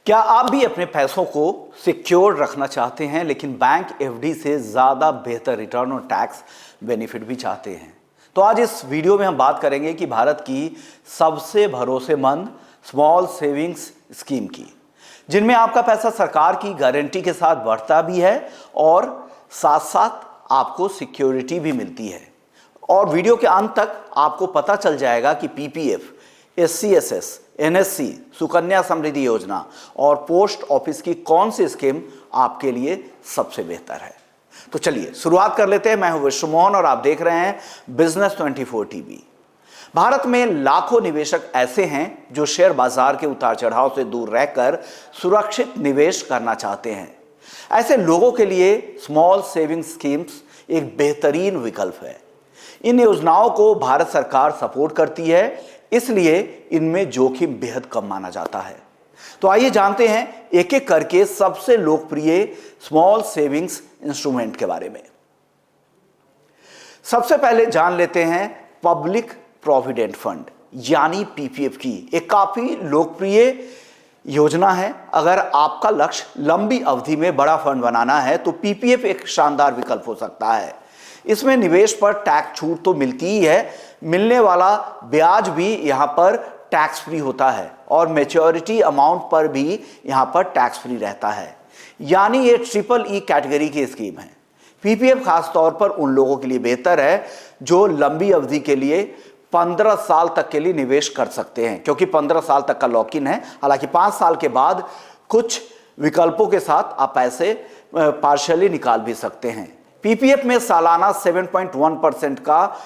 क्या आप भी अपने पैसों को सिक्योर रखना चाहते हैं लेकिन बैंक एफडी से ज़्यादा बेहतर रिटर्न और टैक्स बेनिफिट भी चाहते हैं? तो आज इस वीडियो में हम बात करेंगे कि भारत की सबसे भरोसेमंद स्मॉल सेविंग्स स्कीम की, जिनमें आपका पैसा सरकार की गारंटी के साथ बढ़ता भी है और साथ साथ आपको सिक्योरिटी भी मिलती है। और वीडियो के अंत तक आपको पता चल जाएगा कि पीपीएफ, एससीएसएस, एनएससी, सुकन्या समृद्धि योजना और पोस्ट ऑफिस की कौन सी स्कीम आपके लिए सबसे बेहतर है। तो चलिए शुरुआत कर लेते हैं। मैं हूं विश्व मोहन और आप देख रहे हैं बिजनेस 24 टीवी। भारत में लाखों निवेशक ऐसे हैं जो शेयर बाजार के उतार चढ़ाव से दूर रहकर सुरक्षित निवेश करना चाहते हैं। ऐसे लोगों के लिए स्मॉल सेविंग स्कीम्स एक बेहतरीन विकल्प है। इन योजनाओं को भारत सरकार सपोर्ट करती है, इसलिए इनमें जोखिम बेहद कम माना जाता है। तो आइए जानते हैं एक एक करके सबसे लोकप्रिय स्मॉल सेविंग्स इंस्ट्रूमेंट के बारे में। सबसे पहले जान लेते हैं पब्लिक प्रोविडेंट फंड यानी पीपीएफ की। एक काफी लोकप्रिय योजना है। अगर आपका लक्ष्य लंबी अवधि में बड़ा फंड बनाना है तो पीपीएफ एक शानदार विकल्प हो सकता है। इसमें निवेश पर टैक्स छूट तो मिलती ही है, मिलने वाला ब्याज भी यहां पर टैक्स फ्री होता है और मैच्योरिटी अमाउंट पर भी यहां पर टैक्स फ्री रहता है। यानी ये ट्रिपल ई कैटेगरी की स्कीम है। पीपीएफ खास तौर पर उन लोगों के लिए बेहतर है जो लंबी अवधि के लिए 15 साल तक के लिए निवेश कर सकते हैं, क्योंकि 15 साल तक का लॉक इन है। हालांकि 5 साल के बाद कुछ विकल्पों के साथ आप पैसे पार्शियली निकाल भी सकते हैं। पीपीएफ में सालाना 7.1% का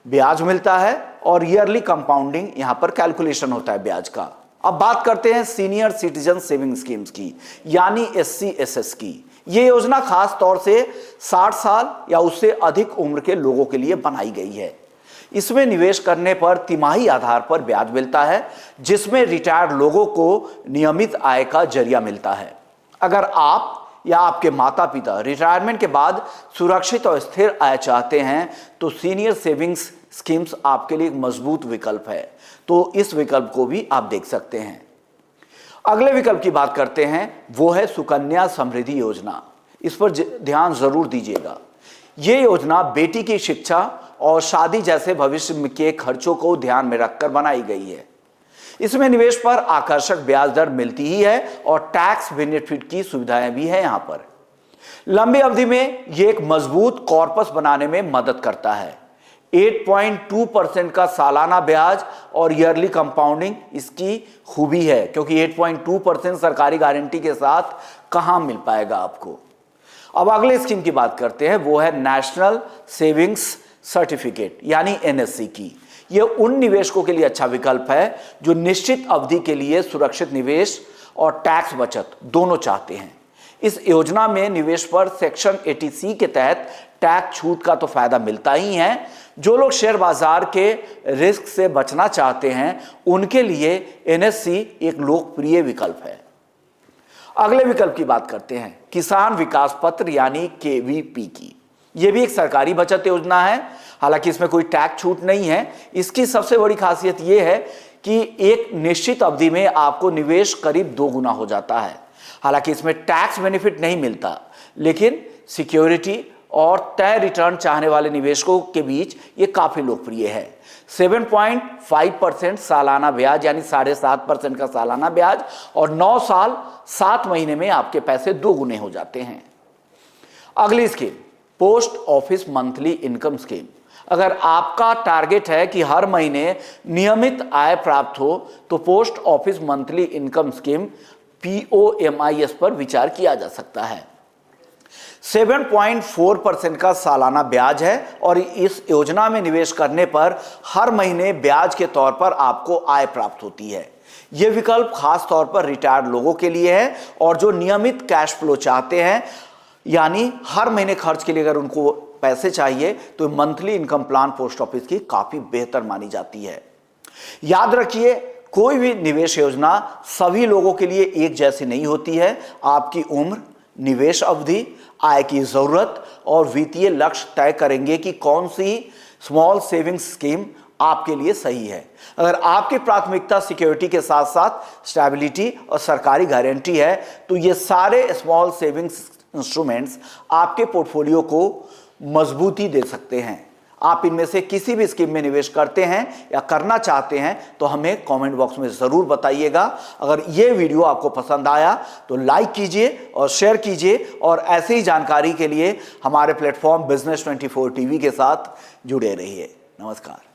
ब्याज मिलता है और ईयरली कंपाउंडिंग यहां पर कैलकुलेशन होता है ब्याज का। अब बात करते हैं सीनियर सिटीजन सेविंग स्कीम्स की यानी एससीएसएस की। यह योजना खास तौर से 60 साल या उससे अधिक उम्र के लोगों के लिए बनाई गई है। इसमें निवेश करने पर तिमाही आधार पर ब्याज मिलता है, जिसमें रिटायर्ड लोगों को नियमित आय का जरिया मिलता है। अगर आप या आपके माता पिता रिटायरमेंट के बाद सुरक्षित और स्थिर आय चाहते हैं तो सीनियर सेविंग्स स्कीम्स आपके लिए एक मजबूत विकल्प है। तो इस विकल्प को भी आप देख सकते हैं। अगले विकल्प की बात करते हैं, वो है सुकन्या समृद्धि योजना। इस पर ध्यान जरूर दीजिएगा। ये योजना बेटी की शिक्षा और शादी जैसे भविष्य के खर्चों को ध्यान में रखकर बनाई गई है। इसमें निवेश पर आकर्षक ब्याज दर मिलती ही है और टैक्स बेनिफिट की सुविधाएं भी है। यहां पर लंबी अवधि में यह एक मजबूत कॉर्पस बनाने में मदद करता है। 8.2% का सालाना ब्याज और ईयरली कंपाउंडिंग इसकी खूबी है, क्योंकि 8.2% सरकारी गारंटी के साथ कहां मिल पाएगा आपको। अब अगले स्कीम की बात करते हैं, वो है नेशनल सेविंग्स सर्टिफिकेट यानी एनएससी की। यह उन निवेशकों के लिए अच्छा विकल्प है जो निश्चित अवधि के लिए सुरक्षित निवेश और टैक्स बचत दोनों चाहते हैं। इस योजना में निवेश पर सेक्शन 80C के तहत टैक्स छूट का तो फायदा मिलता ही है। जो लोग शेयर बाजार के रिस्क से बचना चाहते हैं उनके लिए एनएससी एक लोकप्रिय विकल्प है। अगले विकल्प की बात करते हैं, किसान विकास पत्र यानी केवीपी की। यह भी एक सरकारी बचत योजना है। हालांकि इसमें कोई टैक्स छूट नहीं है। इसकी सबसे बड़ी खासियत यह है कि एक निश्चित अवधि में आपको निवेश करीब 2 गुना हो जाता है। हालांकि इसमें टैक्स बेनिफिट नहीं मिलता, लेकिन सिक्योरिटी और तय रिटर्न चाहने वाले निवेशकों के बीच ये काफी लोकप्रिय है। 7.5% सालाना ब्याज यानी 7.5% का सालाना ब्याज और 9 साल 7 महीने में आपके पैसे 2 गुने हो जाते हैं। अगली scheme post office monthly income scheme. अगर आपका टारगेट है कि हर महीने नियमित आय प्राप्त हो तो post office monthly income scheme POMIS पर विचार किया जा सकता है। 7.4% का सालाना ब्याज है और इस योजना में निवेश करने पर हर महीने ब्याज के तौर पर आपको आय प्राप्त होती है। यह विकल्प खास तौर पर रिटायर्ड लोगों के लिए है और जो नियमित कैश फ्लो चाहते हैं, यानी हर महीने खर्च के लिए अगर उनको पैसे चाहिए तो monthly income plan post office की काफी बेहतर मानी जाती है। याद रखिए, कोई भी निवेश योजना सभी लोगों के लिए एक जैसी नहीं होती है। आपकी उम्र, निवेश अवधि, आय की जरूरत और वित्तीय लक्ष्य तय करेंगे कि कौन सी स्मॉल सेविंग्स स्कीम आपके लिए सही है। अगर आपकी प्राथमिकता सिक्योरिटी के साथ साथ स्टेबिलिटी और सरकारी गारंटी है तो ये सारे स्मॉल सेविंग्स इंस्ट्रूमेंट्स आपके पोर्टफोलियो को मजबूती दे सकते हैं। आप इनमें से किसी भी स्कीम में निवेश करते हैं या करना चाहते हैं तो हमें कमेंट बॉक्स में ज़रूर बताइएगा। अगर ये वीडियो आपको पसंद आया तो लाइक कीजिए और शेयर कीजिए और ऐसी ही जानकारी के लिए हमारे प्लेटफॉर्म बिजनेस 24 टीवी के साथ जुड़े रहिए। नमस्कार।